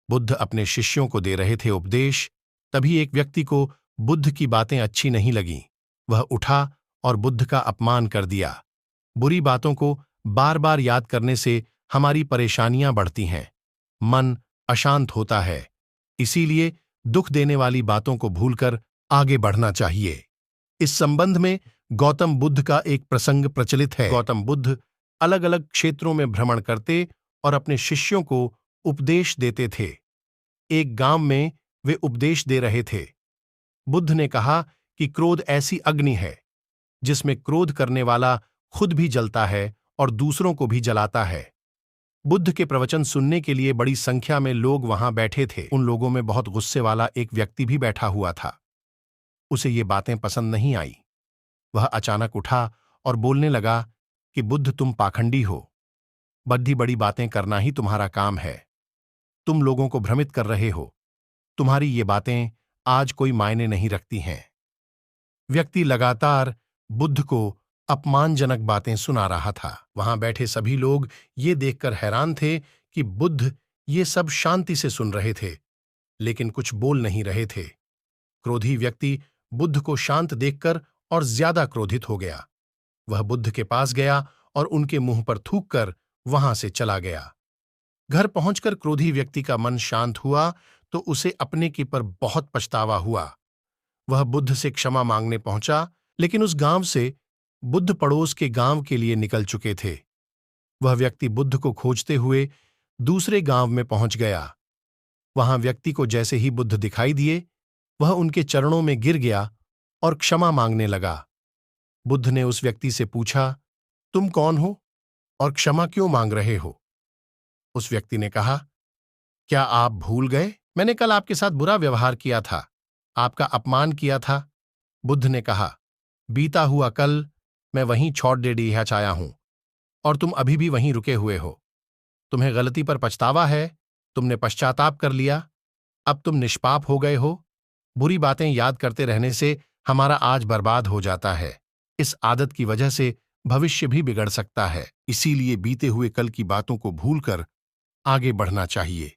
बुद्ध अपने शिष्यों को दे रहे थे उपदेश, तभी एक व्यक्ति को बुद्ध की बातें अच्छी नहीं लगीं। वह उठा और बुद्ध का अपमान कर दिया। बुरी बातों को बार बार याद करने से हमारी परेशानियां बढ़ती हैं, मन अशांत होता है। इसीलिए दुख देने वाली बातों को भूलकर आगे बढ़ना चाहिए। इस संबंध में गौतम बुद्ध का एक प्रसंग प्रचलित है। गौतम बुद्ध अलग अलग क्षेत्रों में भ्रमण करते और अपने शिष्यों को उपदेश देते थे। एक गांव में वे उपदेश दे रहे थे। बुद्ध ने कहा कि क्रोध ऐसी अग्नि है जिसमें क्रोध करने वाला खुद भी जलता है और दूसरों को भी जलाता है। बुद्ध के प्रवचन सुनने के लिए बड़ी संख्या में लोग वहां बैठे थे। उन लोगों में बहुत गुस्से वाला एक व्यक्ति भी बैठा हुआ था। उसे ये बातें पसंद नहीं आई। वह अचानक उठा और बोलने लगा कि बुद्ध, तुम पाखंडी हो। बड़ी बड़ी बातें करना ही तुम्हारा काम है। तुम लोगों को भ्रमित कर रहे हो। तुम्हारी ये बातें आज कोई मायने नहीं रखती हैं। व्यक्ति लगातार बुद्ध को अपमानजनक बातें सुना रहा था। वहां बैठे सभी लोग ये देखकर हैरान थे कि बुद्ध ये सब शांति से सुन रहे थे, लेकिन कुछ बोल नहीं रहे थे। क्रोधी व्यक्ति बुद्ध को शांत देखकर और ज्यादा क्रोधित हो गया। वह बुद्ध के पास गया और उनके मुंह पर थूककर वहां से चला गया। घर पहुंचकर क्रोधी व्यक्ति का मन शांत हुआ तो उसे अपने की पर बहुत पछतावा हुआ। वह बुद्ध से क्षमा मांगने पहुंचा, लेकिन उस गांव से बुद्ध पड़ोस के गांव के लिए निकल चुके थे। वह व्यक्ति बुद्ध को खोजते हुए दूसरे गांव में पहुंच गया। वहां व्यक्ति को जैसे ही बुद्ध दिखाई दिए, वह उनके चरणों में गिर गया और क्षमा मांगने लगा। बुद्ध ने उस व्यक्ति से पूछा, तुम कौन हो और क्षमा क्यों मांग रहे हो? उस व्यक्ति ने कहा, क्या आप भूल गए? मैंने कल आपके साथ बुरा व्यवहार किया था, आपका अपमान किया था। बुद्ध ने कहा, बीता हुआ कल मैं वहीं छोड़ दे दिया चाया हूं और तुम अभी भी वहीं रुके हुए हो। तुम्हें गलती पर पछतावा है, तुमने पश्चाताप कर लिया, अब तुम निष्पाप हो गए हो। बुरी बातें याद करते रहने से हमारा आज बर्बाद हो जाता है। इस आदत की वजह से भविष्य भी बिगड़ सकता है। इसीलिए बीते हुए कल की बातों को भूलकर आगे बढ़ना चाहिए।